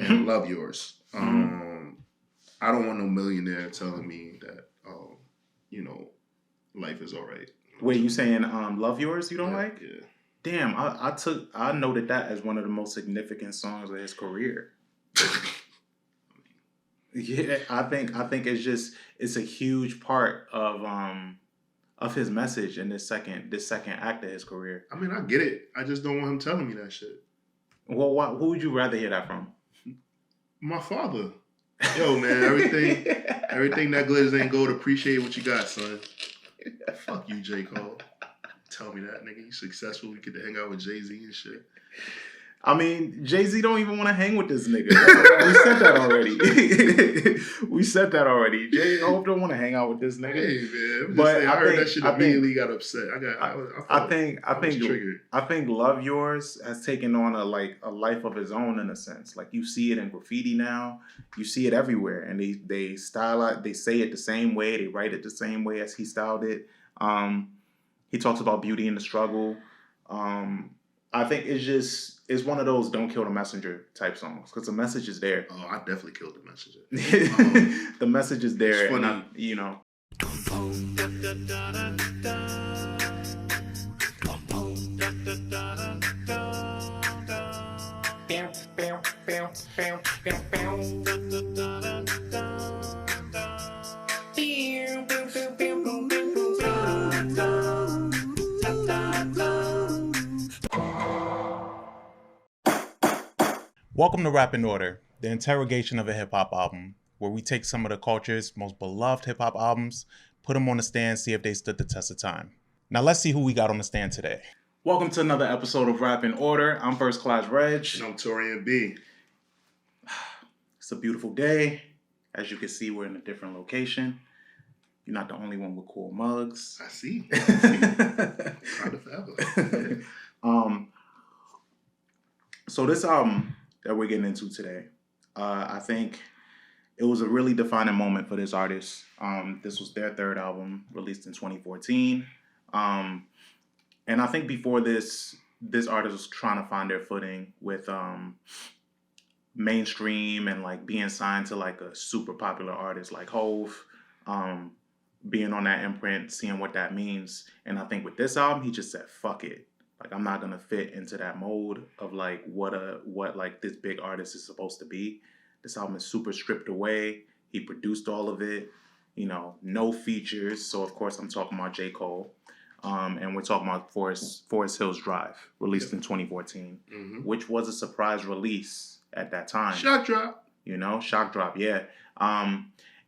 and Love Yours. I don't want no millionaire telling me that, life is all right. Wait, you saying Love Yours you don't like? Yeah. Damn, I noted that as one of the most significant songs of his career. Yeah, I think it's a huge part of his message in this second act of his career. I mean, I get it. I just don't want him telling me that shit. Well, who would you rather hear that from? My father. Yo, man, everything that glitters ain't gold. Appreciate what you got, son. Fuck you, J. Cole. Tell me that, nigga. You successful. You get to hang out with Jay-Z and shit. I mean, Jay-Z don't even want to hang with this nigga. We said that already. J-Hope don't want to hang out with this nigga. Hey, man. But I heard that shit immediately got upset. I think triggered. I think Love Yours has taken on a life of his own in a sense. Like, you see it in graffiti now. You see it everywhere. And they style it. They say it the same way. They write it the same way as he styled it. He talks about beauty in the struggle. I think it's one of those don't kill the messenger type songs because the message is there. Oh, I definitely killed the messenger. The message is there. It's funny. And Welcome to Rap in Order, the interrogation of a hip-hop album, where we take some of the culture's most beloved hip-hop albums, put them on the stand, see if they stood the test of time. Now let's see who we got on the stand today. Welcome to another episode of Rap in Order. I'm First Class Regg. And I'm Taurian B. It's a beautiful day. As you can see, we're in a different location. You're not the only one with cool mugs. I see. Kind of forever. So this album that we're getting into today, I think it was a really defining moment for this artist. This was their third album, released in 2014. And I think before this artist was trying to find their footing with mainstream and like being signed to like a super popular artist like Hove, being on that imprint, seeing what that means. And I think with this album, he just said, fuck it. Like, I'm not gonna fit into that mold of like what like this big artist is supposed to be. This album is super stripped away. He produced all of it, no features. So of course I'm talking about J. Cole. And we're talking about Forest Hills Drive, released in 2014, which was a surprise release at that time. Shock drop. Shock drop, yeah.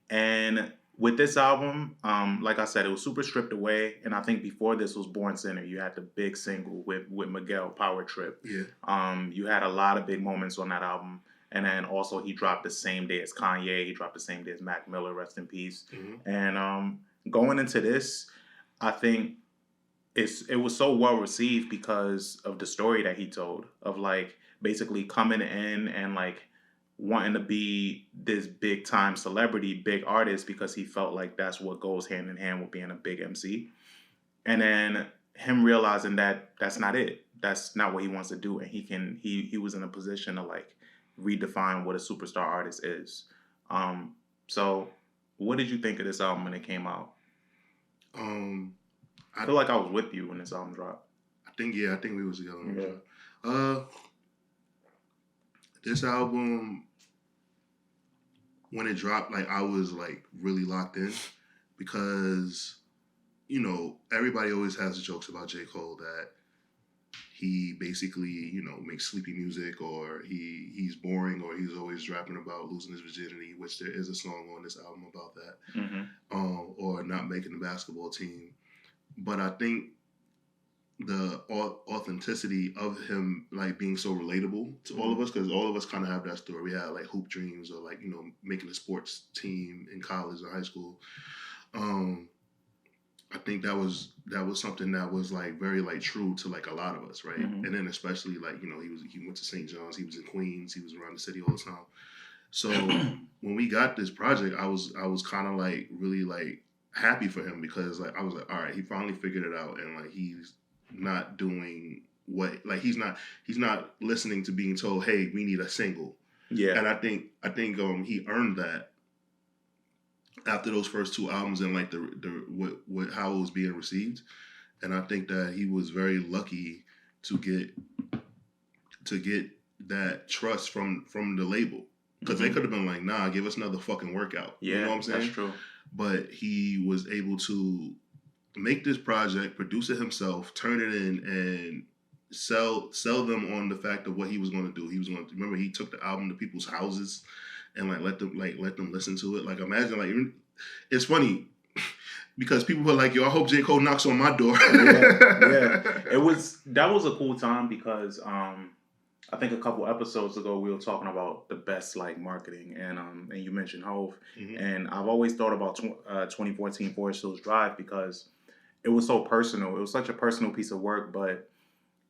And with this album, like I said, it was super stripped away. And I think before this was Born Sinner. You had the big single with Miguel, Power Trip. Yeah. You had a lot of big moments on that album. And then also he dropped the same day as Kanye. He dropped the same day as Mac Miller, rest in peace. And going into this, I think it was so well received because of the story that he told of like basically coming in and like wanting to be this big time celebrity, big artist, because he felt like that's what goes hand in hand with being a big MC. And then him realizing that that's not it. That's not what he wants to do. And he was in a position to like redefine what a superstar artist is. So what did you think of this album when it came out? I feel like I was with you when this album dropped. I think we was together when it dropped. This album, when it dropped, like I was like really locked in because, everybody always has jokes about J. Cole that he basically, makes sleepy music or he's boring or he's always rapping about losing his virginity, which there is a song on this album about that, or not making the basketball team. But I think the authenticity of him like being so relatable to all of us, because all of us kind of have that story. We had like hoop dreams or like making a sports team in college or high school. I think that was something that was like very like true to like a lot of us, right? And then especially like he went to St. John's, he was in Queens, he was around the city all the time. So when we got this project, I was kind of like really like happy for him because like I was like, all right, he finally figured it out, and like he's not doing what like he's not listening to being told, hey, we need a single. Yeah. And I think he earned that after those first 2 albums and like what how it was being received. And I think that he was very lucky to get that trust from the label, because they could have been like, nah, give us another fucking workout. Yeah, you know what I'm saying? That's true. But he was able to make this project, produce it himself, turn it in, and sell them on the fact of what he was going to do. He was going to remember he took the album to people's houses and let them listen to it. Like, imagine, like, it's funny because people were like, yo, I hope J. Cole knocks on my door. Yeah. That was a cool time because I think a couple episodes ago we were talking about the best like marketing, and you mentioned Hove, and I've always thought about 2014 Forest Hills Drive because it was so personal. It was such a personal piece of work, but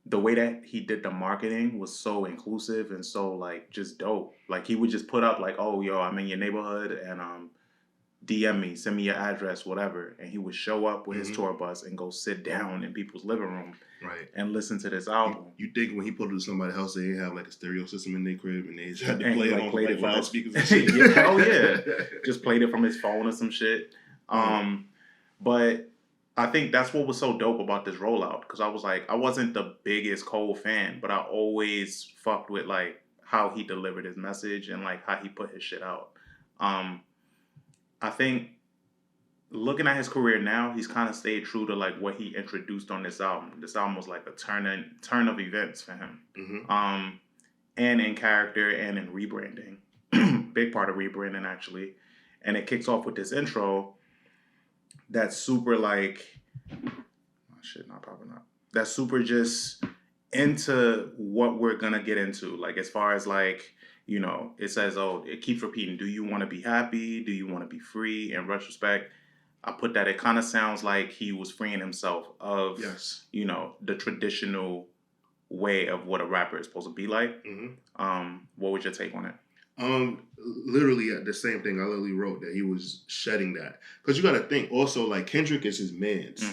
the way that he did the marketing was so inclusive and so like just dope. Like, he would just put up like, oh, yo, I'm in your neighborhood, and DM me, send me your address, whatever. And he would show up with his tour bus and go sit down in people's living room, right, and listen to this album. You think when he put it to somebody's house, they didn't have like a stereo system in their crib, and they just had to play it on like loudspeakers and shit. Yeah, hell yeah, just played it from his phone or some shit. But I think that's what was so dope about this rollout, because I was like, I wasn't the biggest Cole fan, but I always fucked with like how he delivered his message and like how he put his shit out. I think looking at his career now, he's kind of stayed true to like what he introduced on this album. This album was like a turn of events for him, and in character and in rebranding. Big part of rebranding, actually. And it kicks off with this intro that's super like, oh shit, not popping up. That's super just into what we're gonna get into. Like, as far as like, you know, it says, oh, it keeps repeating, do you want to be happy? Do you want to be free? In retrospect, I put that it kind of sounds like he was freeing himself of, you know, the traditional way of what a rapper is supposed to be like. What was your take on it? Literally the same thing. I literally wrote that he was shedding that, because you got to think also, like, Kendrick is his mans.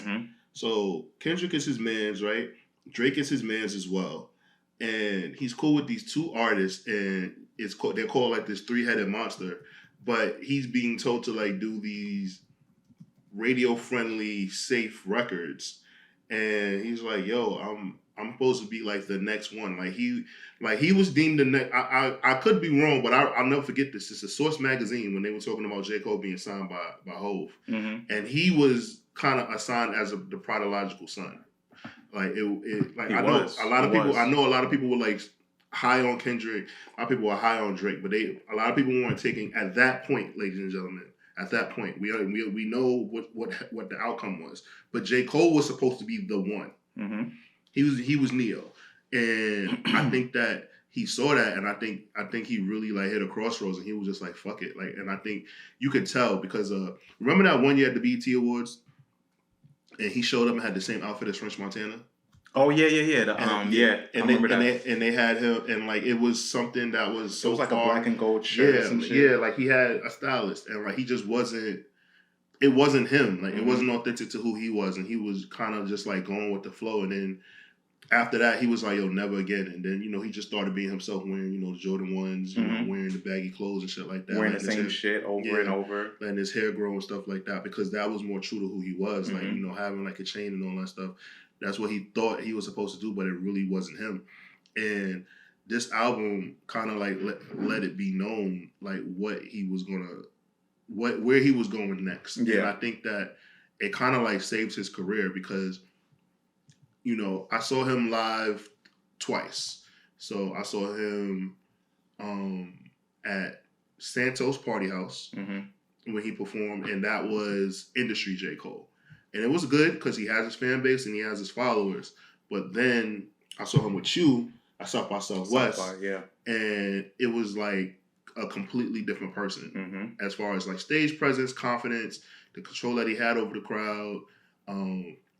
So Kendrick is his mans, right? Drake is his mans as well, and he's cool with these 2 artists, and they're called like this 3-headed monster. But he's being told to like do these radio friendly, safe records, and he's like, yo, I'm supposed to be like the next one. Like he was deemed the next. I could be wrong, but I'll never forget this. It's a Source magazine when they were talking about J. Cole being signed by Hove, and he was kind of assigned as the prodigal son. Like I know a lot of people were like high on Kendrick. A lot of people were high on Drake, but a lot of people weren't taking at that point, ladies and gentlemen. At that point, we know what the outcome was. But J. Cole was supposed to be the one. He was Neo, and I think that he saw that, and I think he really like hit a crossroads, and he was just like, fuck it. Like, and I think you could tell because remember that one year at the BET Awards, and he showed up and had the same outfit as French Montana. Oh yeah. And they had him, and like it was something that was so. It was like far, a black and gold shirt. Yeah, or some shit. Yeah. Like he had a stylist, and like he just wasn't. It wasn't him. Like it wasn't authentic to who he was, and he was kind of just like going with the flow. And then after that, he was like, "Yo, never again." And then he just started being himself, wearing the Jordan 1s, wearing the baggy clothes and shit like that, wearing the same shit over and over, letting his hair grow and stuff like that, because that was more true to who he was. Like having like a chain and all that stuff. That's what he thought he was supposed to do, but it really wasn't him. And this album kind of like let it be known like what he was where he was going next. Yeah. And I think that it kind of like saves his career because, I saw him live twice. So I saw him at Santos Party House when he performed, and that was industry J. Cole. And it was good because he has his fan base and he has his followers. But then I saw him with you at South by Southwest. And it was like a completely different person as far as like stage presence, confidence, the control that he had over the crowd,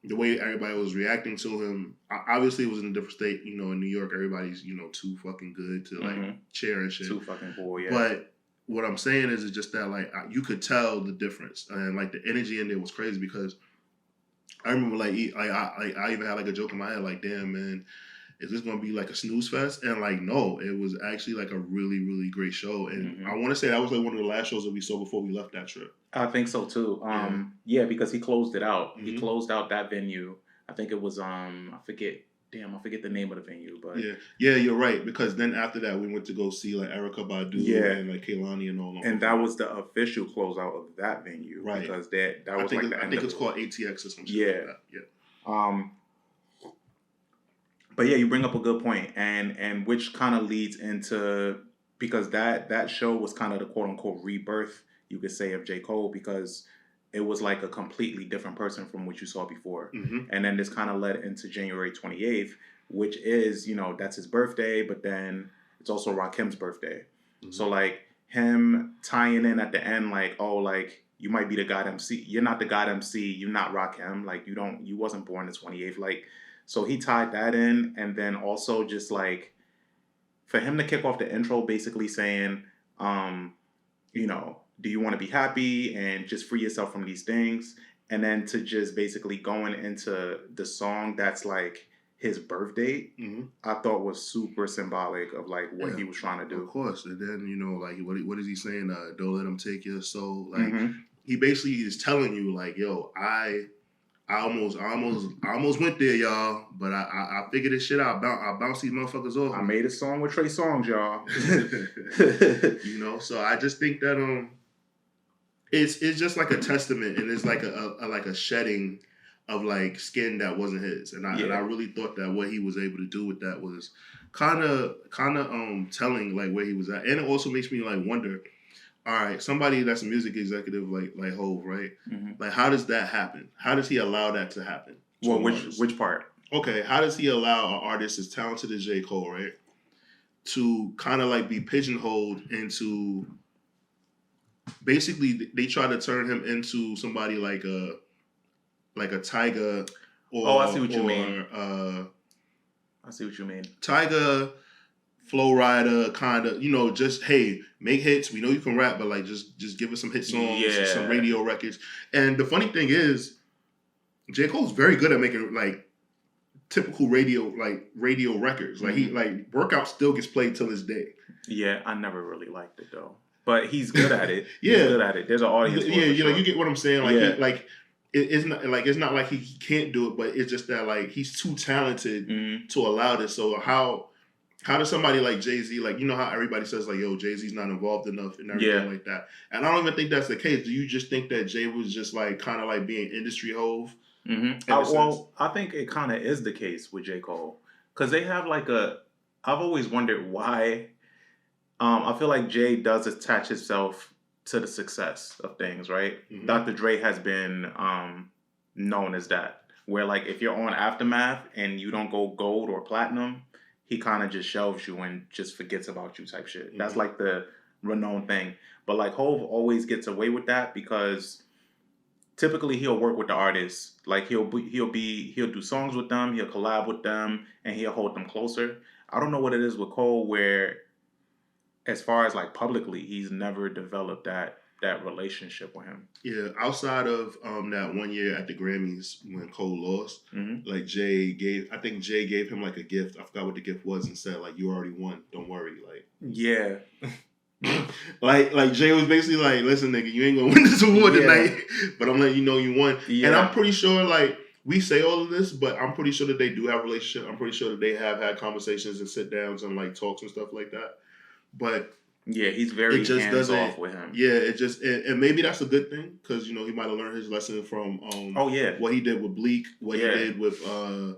the way everybody was reacting to him. Obviously, it was in a different state. In New York, everybody's, too fucking good to like cheer and shit. Too fucking cool, yeah. But what I'm saying is just that like you could tell the difference. And like the energy in there was crazy because I remember like I even had like a joke in my head like, damn man, is this going to be like a snooze fest? And like, no, it was actually like a really, really great show. And I want to say that was like one of the last shows that we saw before we left that trip. I think so too. Yeah, because he closed it out. He closed out that venue. I think it was I forget the name of the venue, but yeah, you're right. Because then after that, we went to go see like Erykah Badu and like Kehlani and all. And that was the official closeout of that venue, right? Because that was like the end. I think it's called ATX or something. Yeah, like that. Yeah. But yeah, you bring up a good point, and which kind of leads into, because that show was kind of the quote unquote rebirth, you could say, of J. Cole, because it was like a completely different person from what you saw before. And then this kind of led into January 28th, which is, that's his birthday, but then it's also Rakim's birthday. So like him tying in at the end, like, oh, like you might be the God MC. You're not the God MC. You're not Rakim. Like you wasn't born the 28th. Like, so he tied that in. And then also just like for him to kick off the intro, basically saying, do you want to be happy and just free yourself from these things? And then to just basically going into the song that's like his birth date, I thought was super symbolic of like what he was trying to do. Of course. And then, like what is he saying? Don't let him take your soul. Like he basically is telling you like, yo, I almost went there, y'all, but I figured this shit out. I bounced these motherfuckers off. I made a song with Trey Songz, y'all. So I just think that it's just like a testament, and it's like a shedding of like skin that wasn't his, and I really thought that what he was able to do with that was kind of telling like where he was at, and it also makes me like wonder. All right, somebody that's a music executive like Hov, right? Like, how does that happen? How does he allow that to happen? Well, which part? Okay, how does he allow an artist as talented as J. Cole, right, to kind of like be pigeonholed into? Basically, they try to turn him into somebody like a Tyga, or I see what you mean. I see what you mean. Tyga, Flow Rider, kind of, just, hey, make hits. We know you can rap, but like just give us some hit songs, some radio records. And the funny thing is, J. Cole's very good at making like typical radio records. Like he like Workout still gets played till this day. Yeah, I never really liked it though, but he's good at it. He's good at it. There's an audience. Yeah, you get what I'm saying. Like it's not like he can't do it, but it's just that like he's too talented to allow this. So how does somebody like Jay-Z, like, how everybody says like, yo, Jay-Z's not involved enough and everything like that. And I don't even think that's the case. Do you just think that Jay was just like kind of like being industry Hov? I think it kind of is the case with J. Cole, because they have like I've always wondered why. I feel like Jay does attach himself to the success of things, right? Dr. Dre has been known as that, where like if you're on Aftermath and you don't go gold or platinum, he kind of just shelves you and just forgets about you type shit. That's like the renowned thing. But like Hov always gets away with that because typically he'll work with the artists. Like he'll do songs with them, he'll collab with them, and he'll hold them closer. I don't know what it is with Cole where, as far as like publicly, he's never developed that relationship with him. Yeah, outside of that one year at the Grammys when Cole lost, like Jay gave him like a gift. I forgot what the gift was, and said like, you already won, don't worry. Like, yeah. like Jay was basically like, listen, nigga, you ain't gonna win this award tonight, but I'm letting you know you won. Yeah. And I'm pretty sure like we say all of this, but I'm pretty sure that they do have a relationship. I'm pretty sure that they have had conversations and sit downs and like talks and stuff like that. But yeah, he's very hands off with him. Yeah, and maybe that's a good thing because he might have learned his lesson from what he did with Bleak, what he did with the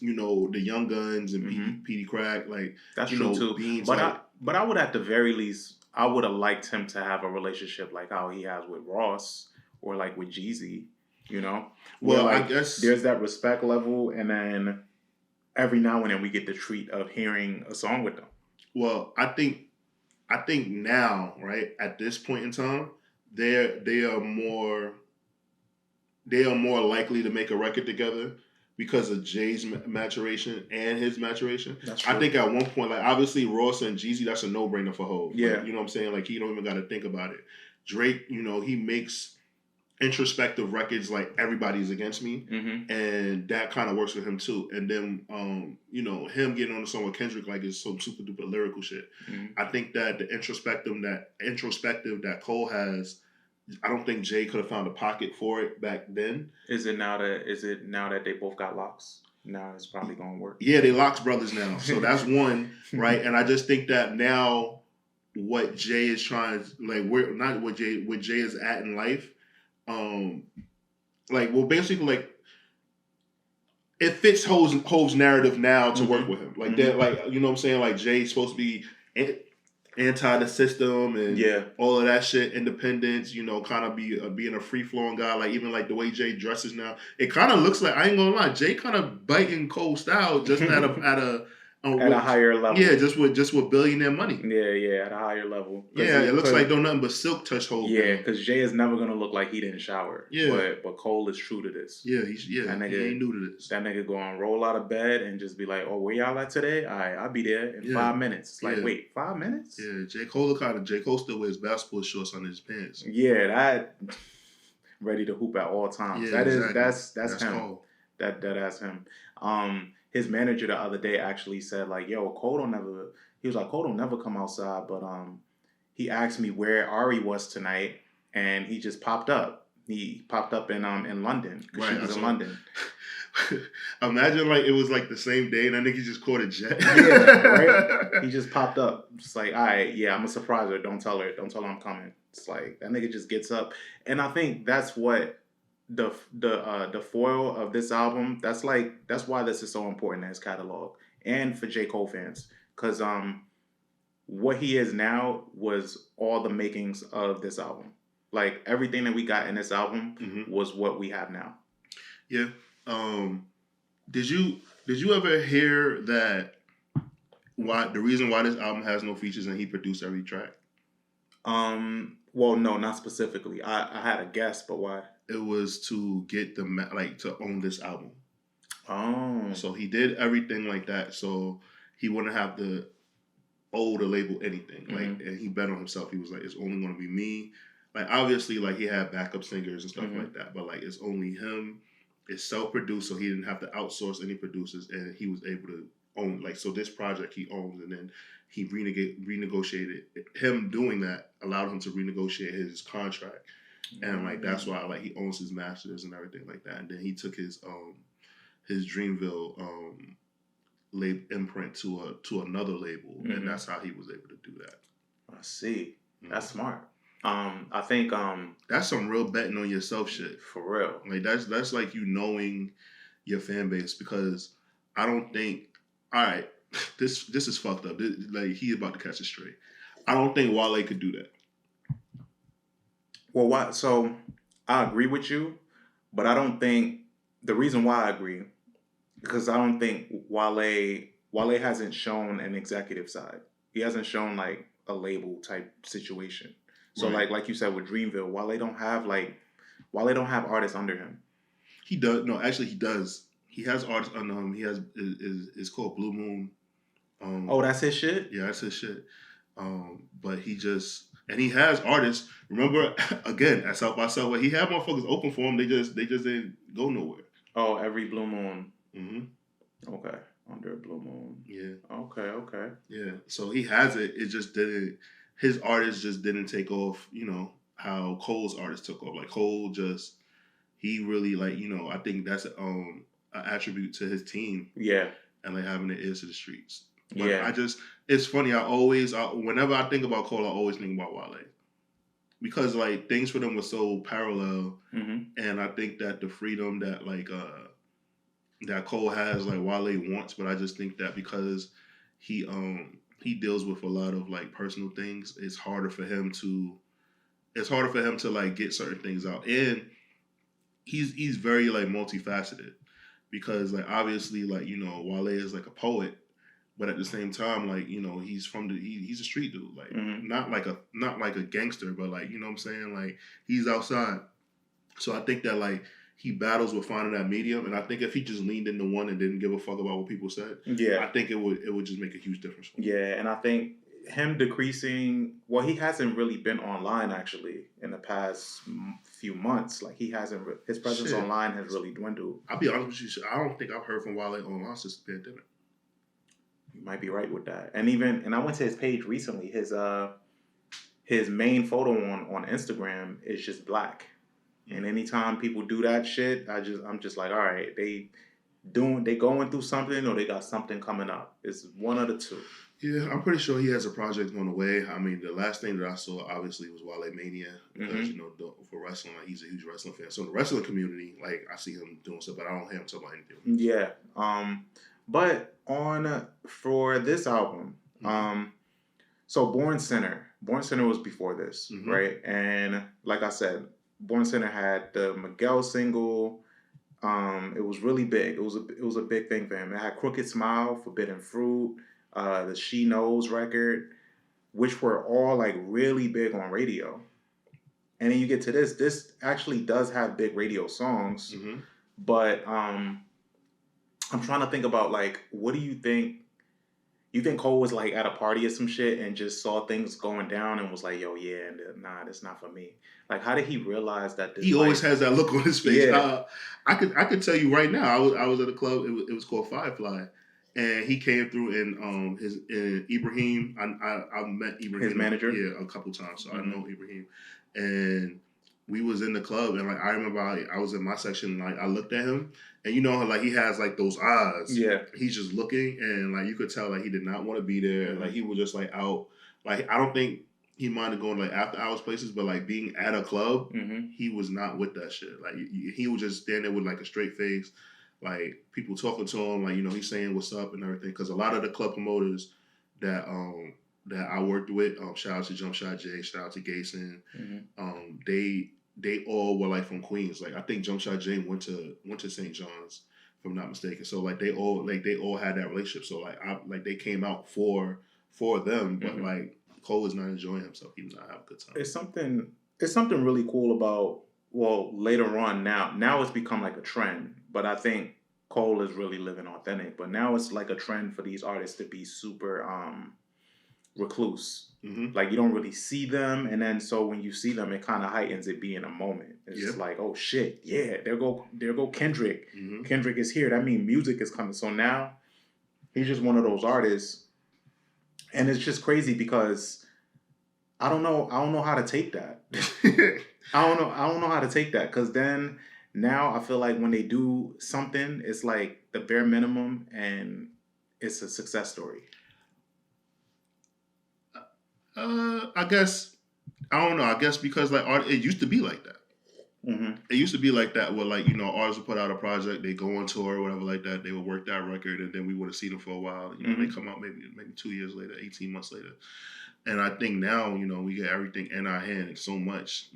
Young Guns and Petey Crack. Like that's true too. Beans, but I would at the very least I would have liked him to have a relationship like how he has with Ross or like with Jeezy. Well, like, I guess there's that respect level, and then every now and then we get the treat of hearing a song with them. Well, I think now, right, at this point in time, they are more likely to make a record together because of Jay's maturation and his maturation. That's true. I think at one point, like obviously Ross and Jeezy, that's a no-brainer for Hov. Yeah. Like, you know what I'm saying? Like he don't even got to think about it. Drake, he makes introspective records like Everybody's Against Me, and that kind of works for him too. And then you know, him getting on the song with Kendrick like is some super duper lyrical shit. I think that the introspective that Cole has, I don't think Jay could have found a pocket for it back then. Is it now that they both got locks? Now it's probably gonna work. Yeah, they Locks brothers now, so that's one, right? And I just think that now what Jay is trying, like, we're not what Jay is at in life. Like, well, basically, like, it fits Hove's narrative now to work with him. Like that, like, you know what I'm saying? Like, Jay's supposed to be anti the system and all of that shit, independence, you know, kind of being a free flowing guy. Like, even like the way Jay dresses now, it kind of looks like, I ain't gonna lie, Jay kind of biting Cole style just at a higher level. Yeah, just with billionaire money. Yeah, at a higher level. Yeah, it looks like don't nothing but silk touch Hov. Yeah, because Jay is never gonna look like he didn't shower. Yeah, but Cole is true to this. Yeah, he ain't new to this. That nigga gonna roll out of bed and just be like, "Oh, where y'all at today? I'll be there in 5 minutes." It's like, wait, 5 minutes? Yeah, J. Cole still wears basketball shorts under his pants. Yeah, that ready to hoop at all times. Yeah, that's him. Cole. That's him. His manager the other day actually said like, "Yo, Cole don't never come outside," but he asked me where Ari was tonight, and he just popped up. He popped up in London because she was in London. Imagine like it was like the same day, and I think he just caught a jet. Yeah, right. He just popped up. It's like, all right, yeah, I'm gonna surprise her. Don't tell her I'm coming. It's like that nigga just gets up, and I think that's what the foil of this album. That's why this is so important in his catalog and for J. Cole fans, because what he is now was all the makings of this album. Like everything that we got in this album was what we have now. Yeah. Did you ever hear that the reason why this album has no features and he produced every track? Well, no, not specifically. I had a guess, but why? It was to get to own this album. Oh. So he did everything like that, so he wouldn't have to owe the label anything. Like, and he bet on himself. He was like, it's only gonna be me. Like, obviously, like he had backup singers and stuff like that, but like it's only him. It's self-produced, so he didn't have to outsource any producers, and he was able to own. Like, so this project he owns, and then he renegotiated. Him doing that allowed him to renegotiate his contract, and like that's why like he owns his masters and everything like that. And then he took his Dreamville imprint to another label, and that's how he was able to do that. I see. That's smart. I think that's some real betting on yourself shit. For real. Like that's like you knowing your fan base, because I don't think, all right, this is fucked up. Like he about to catch a stray. I don't think Wale could do that. Well, why? So I agree with you, but I don't think the reason why I agree, because I don't think Wale hasn't shown an executive side. He hasn't shown like a label type situation. So like you said with Dreamville, Wale don't have artists under him. He does. No, actually he does. He has artists under him. He has it's called Blue Moon. Oh, that's his shit? Yeah, that's his shit. But he has artists. Remember, again, at South by Southwest, he had motherfuckers open for him. They just didn't go nowhere. Oh, every Blue Moon. Okay, under a Blue Moon. Yeah. Okay. Yeah. So he has it. It just didn't. His artists just didn't take off. You know how Cole's artists took off. Like Cole he really like, you know, I think that's an attribute to his team. Yeah. And like having the ears to the streets. But it's funny. Whenever I think about Cole, I always think about Wale, because like things for them were so parallel, and I think that the freedom that like that Cole has, like Wale wants, but I just think that because he deals with a lot of like personal things, it's harder for him to like get certain things out, and he's very like multifaceted, because like obviously like, you know, Wale is like a poet. But at the same time, like, you know, he's a street dude, like not like a gangster, but like, you know what I'm saying, like he's outside. So I think that like he battles with finding that medium, and I think if he just leaned into one and didn't give a fuck about what people said, I think it would just make a huge difference for him. Yeah, and I think him decreasing. Well, he hasn't really been online actually in the past few months. Like he hasn't. His presence Shit. online has really dwindled. I'll be honest with you. I don't think I've heard from Wale online since the pandemic. You might be right with that. And I went to his page recently. His main photo on Instagram is just black. And anytime people do that shit, I'm just like, all right, they going through something or they got something coming up. It's one of the two. Yeah, I'm pretty sure he has a project on the way. I mean, the last thing that I saw obviously was Wale Mania because for wrestling, like, he's a huge wrestling fan. So in the wrestling community, like I see him doing stuff, but I don't hear him talk about anything. Yeah. But for this album, so Born Center was before this, right? And like I said, Born Center had the Miguel single. It was really big. It was a big thing for him. It had Crooked Smile, Forbidden Fruit, the She Knows record, which were all like really big on radio. And then you get to this. This actually does have big radio songs, but I'm trying to think about like, what do you think? You think Cole was like at a party or some shit and just saw things going down and was like, "Yo, yeah, nah, that's not for me." Like, how did he realize that? He always has that look on his face. Yeah. I could tell you right now. I was at a club. It was called Firefly, and he came through in Ibrahim. I met Ibrahim, his manager, a couple times, so I know Ibrahim, and we was in the club, and like I remember I was in my section, and like I looked at him, and you know how like he has like those eyes. Yeah. He's just looking, and like you could tell like he did not want to be there. Like he was just like out. Like I don't think he minded going like after hours places, but like being at a club, he was not with that shit. Like he was just standing there with like a straight face, like people talking to him, like he's saying what's up and everything. Because a lot of the club promoters that I worked with, shout out to Jump Shot J, shout out to Gayson, they all were like from Queens. Like I think Jump Shot J went to St. John's, if I'm not mistaken. So like they all had that relationship. So like they came out for them, but like Cole is not enjoying himself. He does not have a good time. It's something really cool about, well, later on now it's become like a trend, but I think Cole is really living authentic. But now it's like a trend for these artists to be super recluse. Like you don't really see them, and then so when you see them, it kind of heightens it being a moment. It's just like, oh shit, yeah, there go Kendrick. Kendrick is here. That means music is coming. So now he's just one of those artists, and it's just crazy because I don't know how to take that. I don't know how to take that, because then now I feel like when they do something, it's like the bare minimum and it's a success story. I guess I don't know. I guess because like it used to be like that. It used to be like that where like artists would put out a project, they go on tour or whatever like that, they would work that record, and then we would have seen them for a while. They come out maybe 2 years later, 18 months later. And I think now, we get everything in our hand so much,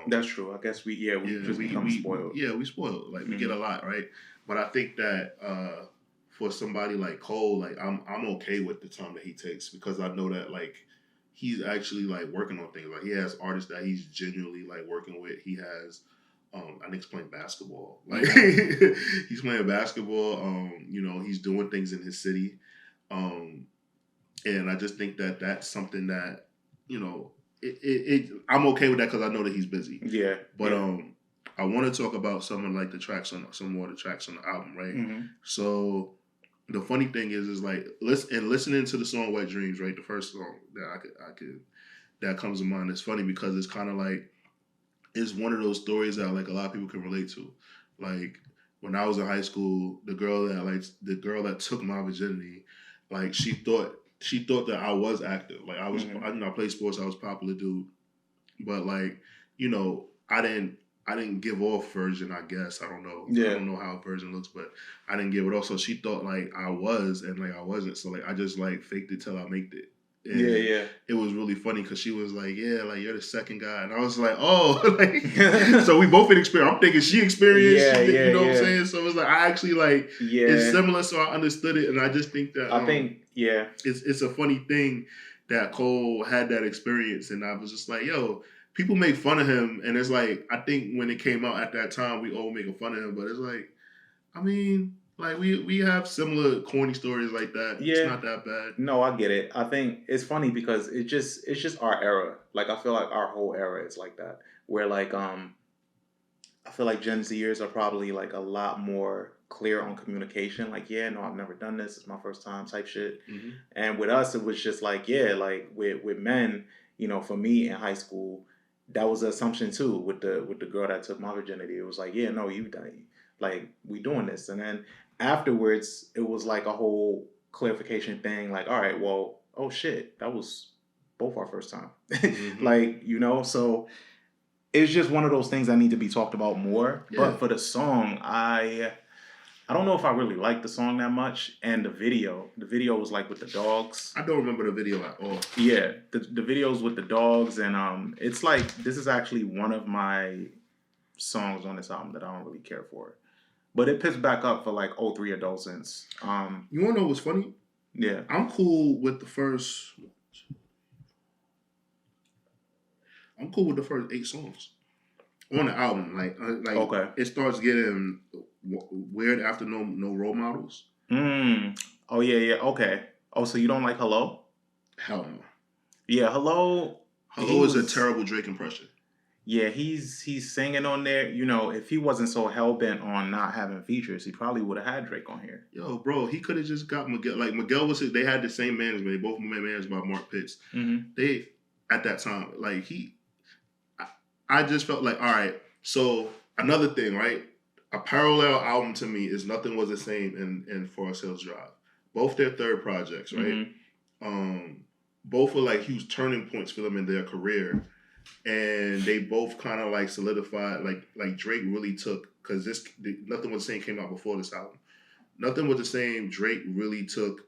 That's true. I guess we become spoiled. We spoiled. Like we get a lot, right? But I think that for somebody like Cole, like I'm okay with the time that he takes, because I know that like he's actually like working on things. Like he has artists that he's genuinely like working with. He has I think he's playing basketball. Like he's playing basketball. He's doing things in his city. And I just think that that's something that, I'm okay with that because I know that he's busy. Yeah. But I want to talk about some more of the tracks on the album, right? So the funny thing is like listening to the song Wet Dreams, right? The first song that I could that comes to mind. It's funny because it's kind of like it's one of those stories that like a lot of people can relate to. Like when I was in high school, the girl that took my virginity, like she thought that I was active. Like I was, I played sports. I was a popular dude, but like I didn't give off virgin. I guess I don't know. I don't know how a virgin looks, but I didn't give it off. So she thought like I was, and like I wasn't. So like I just like faked it till I made it. And it was really funny because she was like, "Yeah, like you're the second guy," and I was like, "Oh," like so we both experienced. I'm thinking she experienced. You know what I'm saying? So it was like I actually like it's similar, so I understood it, and I just think that it's a funny thing that Cole had that experience, and I was just like, "Yo." People make fun of him, and it's like I think when it came out at that time, we all making fun of him. But it's like, I mean, Like we have similar corny stories like that. It's Yeah. not that bad. No, I get it. I think it's funny because it's just our era. Like I feel like our whole era is like that. Where like I feel like Gen Zers are probably like a lot more clear on communication. Like, yeah, no, I've never done this. It's my first time type shit. Mm-hmm. And with us, it was just like, yeah, like with men, you know, for me in high school, that was the assumption too with the girl that took my virginity. It was like, yeah, no, you done, like we doing this. And then afterwards, it was like a whole clarification thing. Like, all right, well, oh shit, that was both our first time. Mm-hmm. Like, you know, so it's just one of those things that need to be talked about more. Yeah. But for the song, I don't know if I really like the song that much. And the video was like with the dogs. I don't remember the video at all. Yeah, the videos with the dogs, and it's like this is actually one of my songs on this album that I don't really care for. But it picks back up for like 03 Adolescence. You wanna know what's funny? Yeah. I'm cool with the first 8 songs on the album. Like Okay. it starts getting weird after no role models. Oh yeah. Okay. Oh, so you don't like Hello? Hell no. Yeah, Hello. Hello is a terrible Drake impression. Yeah, he's singing on there. You know, if he wasn't so hell bent on not having features, he probably would have had Drake on here. Yo, bro, he could have just got Miguel. Like Miguel was, they had the same management. They both managed by Mark Pitts. Mm-hmm. They at that time, like I just felt like, all right. So another thing, right? A parallel album to me is Nothing Was the Same in For Sales Drive. Both their third projects, right? Mm-hmm. Both were like huge turning points for them in their career. And they both kind of like solidified, like Drake really took, because Nothing Was the Same came out before this album. Nothing Was the Same, Drake really took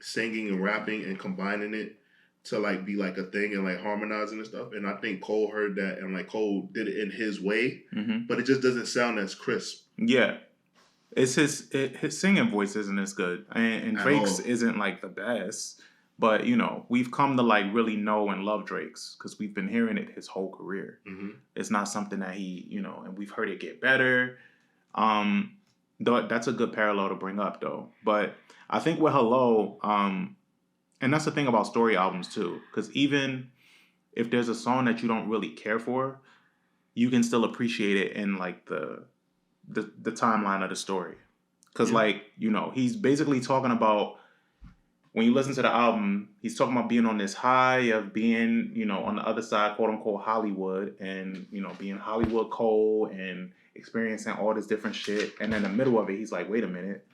singing and rapping and combining it to like be like a thing and like harmonizing and stuff. And I think Cole heard that and like Cole did it in his way, but it just doesn't sound as crisp. Yeah. It's his singing voice isn't as good. And Drake's isn't like the best. But, you know, we've come to like really know and love Drake's because we've been hearing it his whole career. Mm-hmm. It's not something that he, you know, and we've heard it get better. That's a good parallel to bring up though. But I think with Hello, and that's the thing about story albums too, because even if there's a song that you don't really care for, you can still appreciate it in like the timeline of the story. Because like, you know, he's basically talking about, when you listen to the album, he's talking about being on this high of being, you know, on the other side, quote unquote, Hollywood, and, you know, being Hollywood Cole and experiencing all this different shit. And in the middle of it, he's like, wait a minute,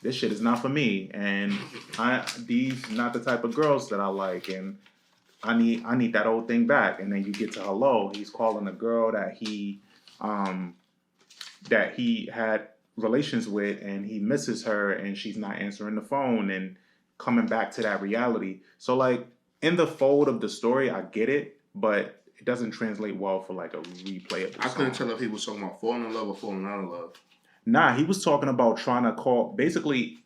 this shit is not for me. And these not the type of girls that I like. And I need that old thing back. And then you get to Hello, he's calling a girl that he had relations with, and he misses her, and she's not answering the phone, and coming back to that reality. So like in the fold of the story, I get it, but it doesn't translate well for like a replayable song. I couldn't tell if he was talking about falling in love or falling out of love. Nah, he was talking about trying to call, basically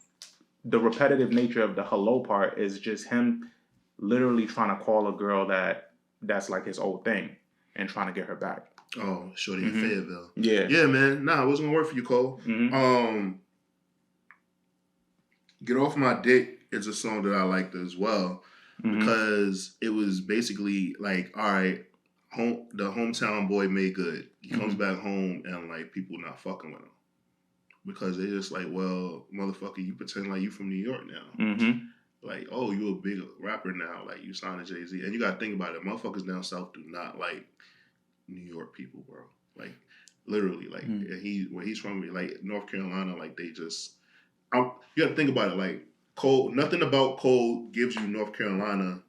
the repetitive nature of the Hello part is just him literally trying to call a girl that's like his old thing and trying to get her back. Oh, Shorty in Fayetteville. Yeah. Yeah, man. Nah, it wasn't gonna work for you, Cole. Get Off My Dick is a song that I liked as well, because it was basically like, all right, the hometown boy made good. He comes back home and like people not fucking with him because they're just like, well, motherfucker, you pretend like you from New York now. Like, oh, you a big rapper now, like you signed to Jay-Z. And you gotta think about it, motherfuckers down south do not like New York people, bro. Like literally, like where he's from, like North Carolina, like they just, you gotta think about it, like Cole, nothing about Cole gives you North Carolina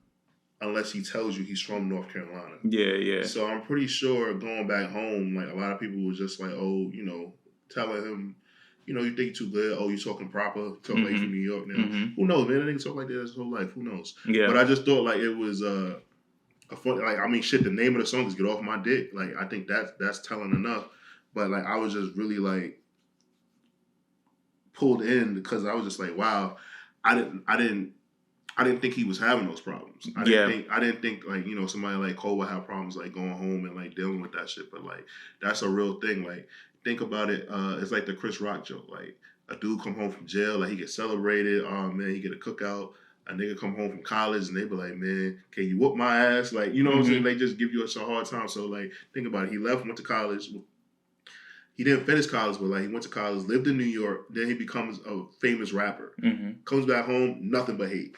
unless he tells you he's from North Carolina. Yeah. So I'm pretty sure going back home, like a lot of people were just like, oh, you know, telling him, you know, you think too good. Oh, you talking proper. Talk like you from New York now. Who knows, man? That nigga talk like that his whole life. Who knows? Yeah. But I just thought like it was a fun, like, I mean, shit, the name of the song is Get Off My Dick. Like, I think that's telling enough. But like, I was just really like pulled in because I was just like, wow, I didn't think he was having those problems. I didn't think like, you know, somebody like Cole would have problems like going home and like dealing with that shit. But like, that's a real thing. Like, think about it. It's like the Chris Rock joke. Like, a dude come home from jail, like he get celebrated. Oh man, he get a cookout. A nigga come home from college and they be like, man, can you whoop my ass? Like, you know what I'm saying? They just give you a hard time. So like, think about it. He left, went to college. He didn't finish college, but like he went to college, lived in New York. Then he becomes a famous rapper. Comes back home, nothing but hate.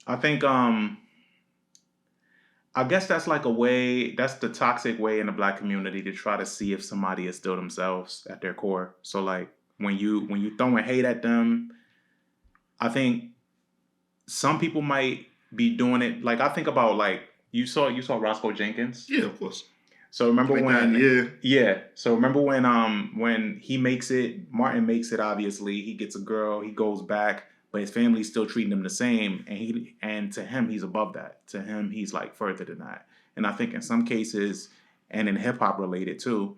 I think, I guess that's like a way, that's the toxic way in the Black community to try to see if somebody is still themselves at their core. So like when you throwing hate at them, I think some people might be doing it. Like I think about like you saw Roscoe Jenkins. Yeah, of course. So remember like when that, yeah. So remember when he makes it, Martin makes it, obviously, he gets a girl, he goes back, but his family's still treating him the same, and to him he's above that. To him he's like further than that. And I think in some cases, and in hip hop related too,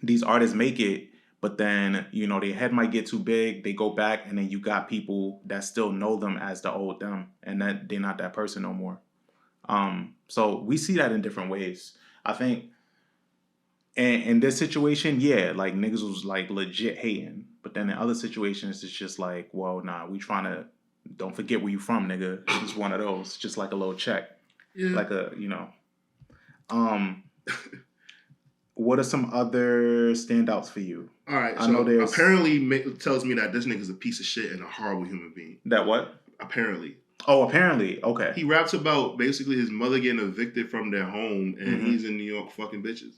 these artists make it, but then, you know, their head might get too big, they go back, and then you got people that still know them as the old them, and that they're not that person no more. So we see that in different ways. I think in this situation, yeah, like niggas was like legit hating, but then in other situations, it's just like, well, nah, we trying to, don't forget where you from, nigga. It's one of those, just like a little check, like a, you know. What are some other standouts for you? All right, I know there's apparently tells me that this nigga's a piece of shit and a horrible human being. That what? Apparently. Oh, apparently. Okay. He raps about basically his mother getting evicted from their home, and he's in New York fucking bitches.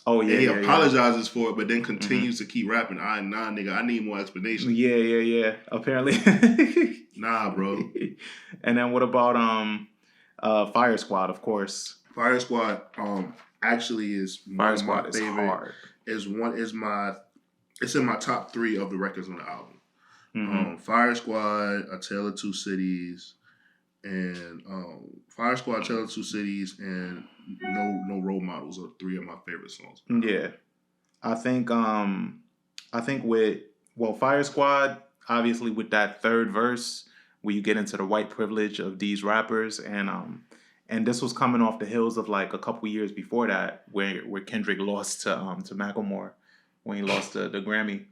Oh yeah. And he apologizes for it, but then continues to keep rapping. Nah, nigga, I need more explanation. Yeah. Apparently. Nah, bro. And then what about Fire Squad? Of course. Fire Squad actually is Fire Squad is hard. It's in my top 3 of the records on the album. Fire Squad, A Tale of Two Cities, and Fire Squad, Tale of Two Cities, and No Role Models are 3 of my favorite songs. Yeah, I think with Fire Squad, obviously with that third verse where you get into the white privilege of these rappers, and this was coming off the heels of like a couple years before that where Kendrick lost to Macklemore when he lost the Grammy.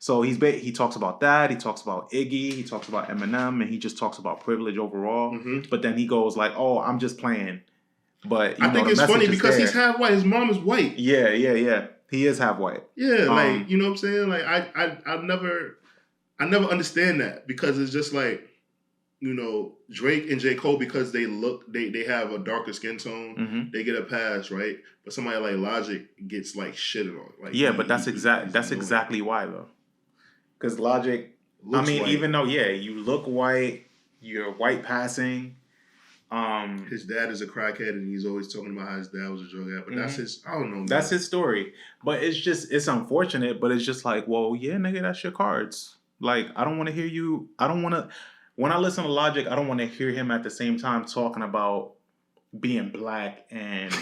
So he talks about that. He talks about Iggy. He talks about Eminem, and he just talks about privilege overall. But then he goes like, "Oh, I'm just playing." But I think it's funny because he's half white. His mom is white. Yeah. He is half white. Yeah, like you know what I'm saying. Like I never understand that because it's just like, you know, Drake and J. Cole, because they have a darker skin tone, they get a pass, right? But somebody like Logic gets like shitted on. Like, yeah, but that's exactly why though. Because Logic, looks white. Even though you look white, you're white passing. His dad is a crackhead, and he's always talking about how his dad was a drug addict. But that's his. I don't know. Man. That's his story. But it's unfortunate. But it's just like, well, yeah, nigga, that's your cards. Like, I don't want to hear you. I don't want to. When I listen to Logic, I don't want to hear him at the same time talking about being black and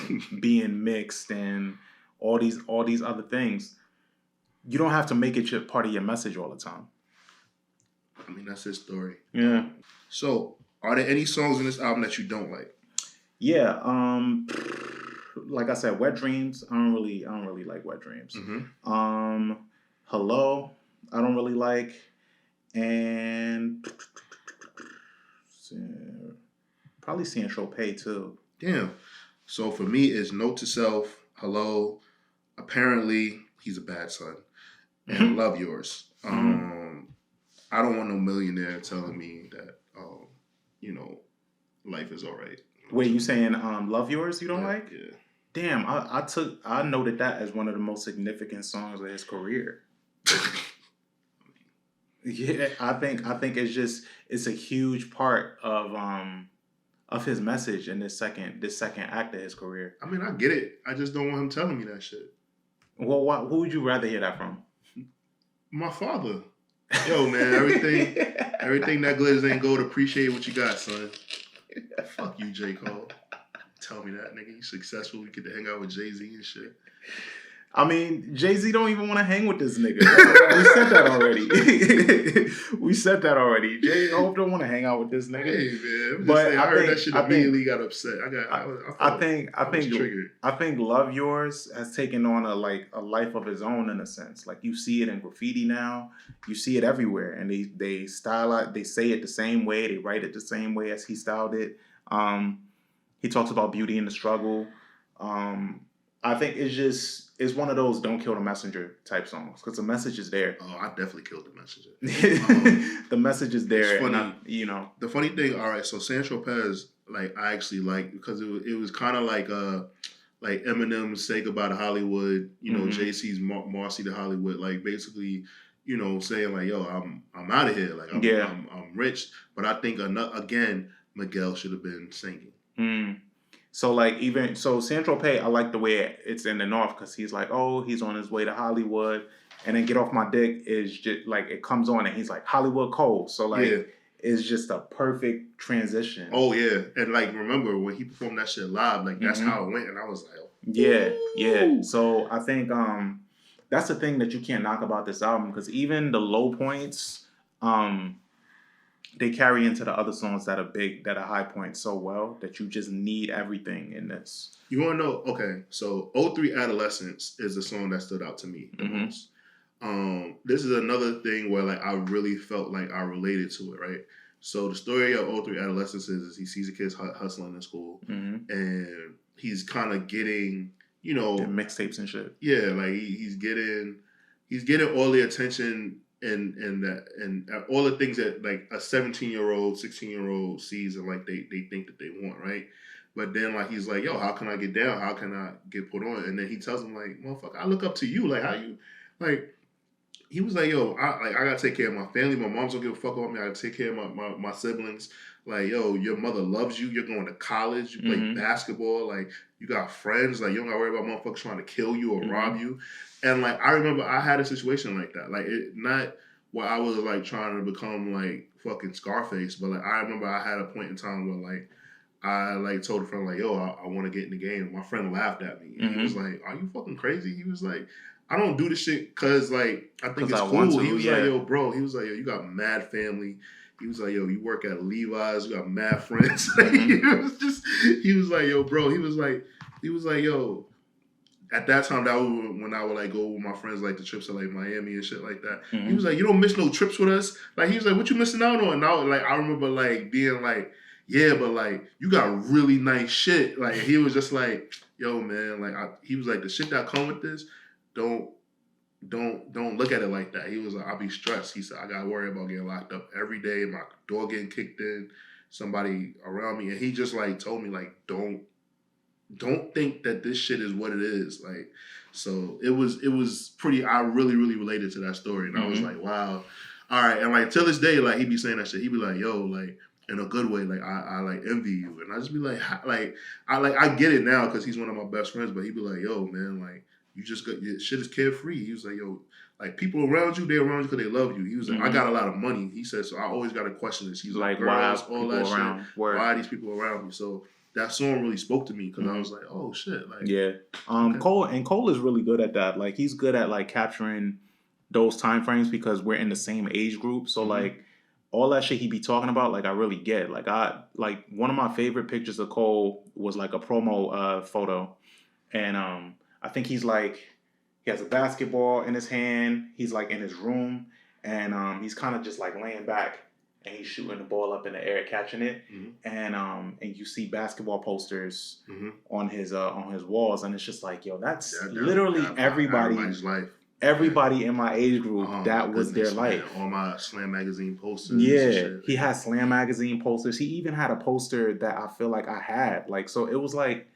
being mixed and all these other things. You don't have to make it part of your message all the time. I mean, that's his story. Yeah. So, are there any songs in this album that you don't like? Yeah. Like I said, Wet Dreams. I don't really like Wet Dreams. Hello. I don't really like. And probably Saint Tropez too. Damn. So for me, it's Note to Self, Hello, Apparently, He's a Bad Son, and Love Yours. I don't want no millionaire telling me that, you know, life is all right. Wait, you saying Love Yours you don't like? Yeah. Damn, I noted that as one of the most significant songs of his career. Yeah, I think it's a huge part of his message in this second act of his career. I mean, I get it. I just don't want him telling me that shit. Well, who would you rather hear that from? My father. Yo, man, everything that glitters ain't gold. Appreciate what you got, son. Fuck you, J. Cole. Tell me that, nigga. You successful. You get to hang out with Jay-Z and shit. I mean, Jay-Z don't even want to hang with this nigga. We said that already. We said that already. J-Hope don't want to hang out with this nigga. Hey man, I'm just But saying, I heard that shit immediately, got upset. I was triggered. I think Love Yours has taken on a life of his own in a sense. Like you see it in graffiti now, you see it everywhere, and they style it. They say it the same way. They write it the same way as he styled it. He talks about beauty in the struggle. I think it's one of those don't kill the messenger type songs because the message is there. Oh, I definitely killed the messenger. The message is there. It's funny. And the funny thing, all right, so San Tropez, like I actually like because it was kind of like Eminem's Say Goodbye to Hollywood, JC's Marcy to Hollywood, like basically, saying like, yo, I'm out of here, like I'm rich, but I think again Miguel should have been singing. So Central Pay, I like the way it's in the North because he's like, oh, he's on his way to Hollywood, and then Get Off My Dick is just like it comes on and he's like Hollywood Cole, so it's just a perfect transition. Oh yeah, and like remember when he performed that shit live, like that's how it went, and I was like, yeah. So I think that's the thing that you can't knock about this album because even the low points, they carry into the other songs that are big, that are high points so well that you just need everything in this. You want to know? Okay, so 03 Adolescence is the song that stood out to me the most. This is another thing where like I really felt like I related to it, right? So the story of 03 Adolescence is he sees the kids hustling in school, and he's kind of getting, the mixtapes and shit. Yeah, like he's getting all the attention. And all the things that like a 17-year-old, 16-year-old sees and like they think that they want, right? But then like he's like, yo, how can I get down? How can I get put on? And then he tells him like, motherfucker, I look up to you. Like how you like he was like, yo, I gotta take care of my family. My mom's don't give a fuck about me. I gotta take care of my siblings. Like, yo, your mother loves you. You're going to college. You play basketball. Like, you got friends. Like, you don't gotta worry about motherfuckers trying to kill you or rob you. And like, I remember I had a situation like that. Like, it not where I was like trying to become like fucking Scarface, but like I remember I had a point in time where like I like told a friend like, yo, I want to get in the game. My friend laughed at me. And he was like, are you fucking crazy? He was like, I don't do this shit because like I think it's cool. He was like, yo, bro. He was like, yo, you got mad family. He was like, yo, you work at Levi's. You got mad friends. He was like, yo, bro. He was like, yo. At that time, that was when I would like go with my friends like the trips to like Miami and shit like that. He was like, "You don't miss no trips with us." Like he was like, "What you missing out on?" And I remember like being like, "Yeah, but like you got really nice shit." Like he was just like, "Yo, man," like he was like, "The shit that come with this, don't look at it like that." He was like, "I'll be stressed." He said, "I gotta worry about getting locked up every day, my door getting kicked in, somebody around me," and he just like told me like, don't think that this shit is what it is. Like, so it was pretty, I really, really related to that story. And I was like, wow. All right. And like, till this day, like, he'd be saying that shit. He'd be like, yo, like, in a good way, like, I like envy you. And I just be like, I get it now because he's one of my best friends, but he'd be like, yo, man, like, you just got, your shit is carefree. He was like, yo, like, people around you, they're around you because they love you. He was like, I got a lot of money. He said, so I always got to question this. He's like, girls, all that shit. Why are these people around me? So that song really spoke to me because I was like, oh shit, like okay. Cole is really good at that. Like he's good at like capturing those time frames because we're in the same age group. So like all that shit he be talking about, like I really get. Like one of my favorite pictures of Cole was like a promo photo, and I think he's like he has a basketball in his hand. He's like in his room, and he's kind of just like laying back. And he's shooting the ball up in the air, catching it, and you see basketball posters on his walls, and it's just like, yo, that's literally everybody's life. Everybody in my age group, that was their life. All my Slam magazine posters. Yeah, he had Slam magazine posters. He even had a poster that I feel like I had. Like, so it was like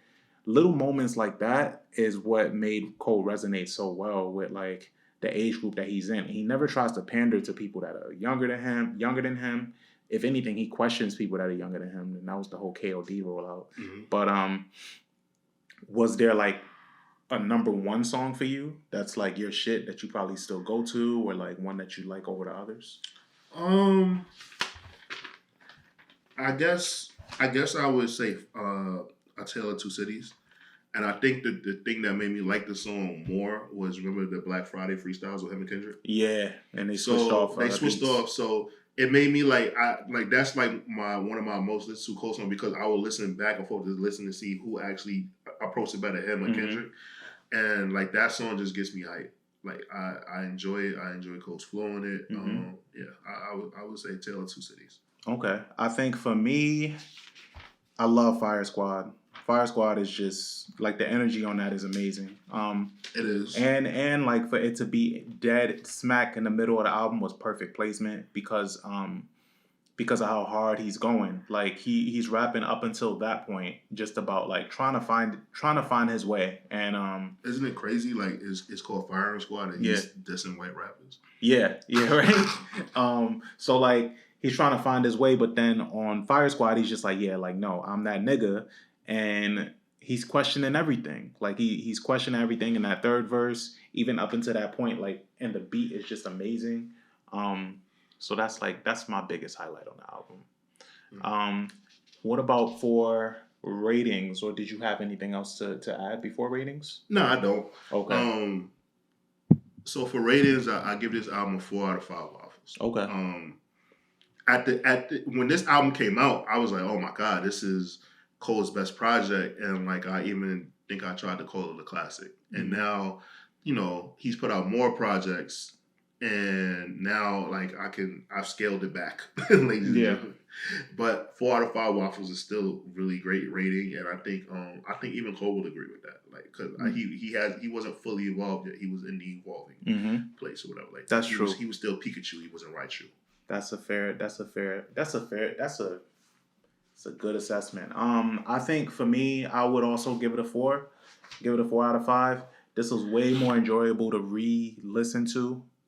little moments like that is what made Cole resonate so well with like the age group that he's in. He never tries to pander to people that are younger than him. If anything, he questions people that are younger than him, and that was the whole KOD rollout. But was there like a number one song for you that's like your shit that you probably still go to, or like one that you like over the others? I guess I would say A Tale of Two Cities. And I think the thing that made me like the song more was, remember the Black Friday freestyles with him and Kendrick? Yeah, and they switched off. They switched beats. off. So it made me like that's like one of my most listened to Cole songs, because I would listen back and forth to listen to see who actually approached it better, him or Kendrick. And like that song just gets me hyped. Like I enjoy it. I enjoy Cole's flow on it. I would say Tale of Two Cities. Okay, I think for me, I love Fire Squad. Fire Squad is just like the energy on that is amazing. It is, and like for it to be dead smack in the middle of the album was perfect placement because of how hard he's going. Like he's rapping up until that point just about like trying to find his way. And isn't it crazy? Like it's called Fire Squad and he's dissing white rappers. Yeah, right. So like he's trying to find his way, but then on Fire Squad he's just like, yeah, like no, I'm that nigga. And he's questioning everything. Like he's questioning everything in that third verse, even up until that point. Like, and the beat is just amazing. So that's my biggest highlight on the album. What about for ratings, or did you have anything else to add before ratings? No, I don't. Okay. So for ratings, I give this album a 4 out of 5 waffles. Okay. When this album came out, I was like, oh my God, this is Cole's best project, and like I even think I tried to call it a classic. And now, he's put out more projects, and now like I've scaled it back. But 4 out of 5 waffles is still a really great rating, and I think even Cole would agree with that. Like, because he wasn't fully evolved yet; he was in the evolving place or whatever. Like that's true. He was still Pikachu. He wasn't Raichu. That's a good assessment. I think for me, I would also give it a 4. Give it a 4 out of 5. This was way more enjoyable to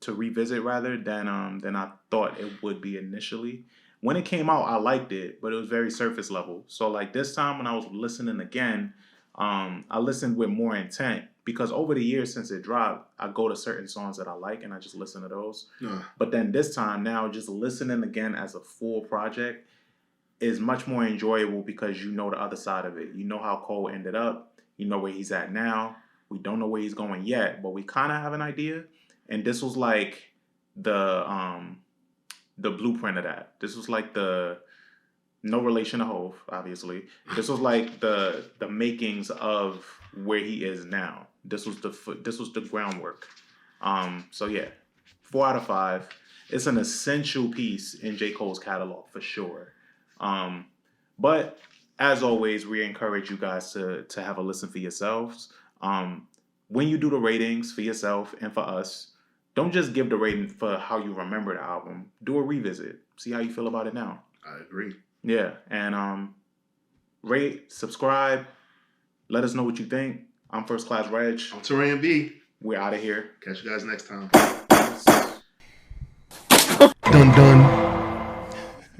revisit rather than I thought it would be initially. When it came out, I liked it, but it was very surface level. So like this time when I was listening again, I listened with more intent, because over the years since it dropped, I go to certain songs that I like and I just listen to those. But then this time now, just listening again as a full project is much more enjoyable, because you know the other side of it. You know how Cole ended up. You know where he's at now. We don't know where he's going yet, but we kind of have an idea. And this was like the blueprint of that. This was like no relation to Hov, obviously. This was like the makings of where he is now. This was the groundwork. So yeah, 4 out of 5. It's an essential piece in J. Cole's catalog for sure. But as always, we encourage you guys to have a listen for yourselves. When you do the ratings for yourself and for us, don't just give the rating for how you remember the album. Do a revisit. See how you feel about it now. I agree. Yeah, and rate, subscribe. Let us know what you think. I'm First Class Regg. I'm Taurian B. We're out of here. Catch you guys next time. Peace. Dun dun.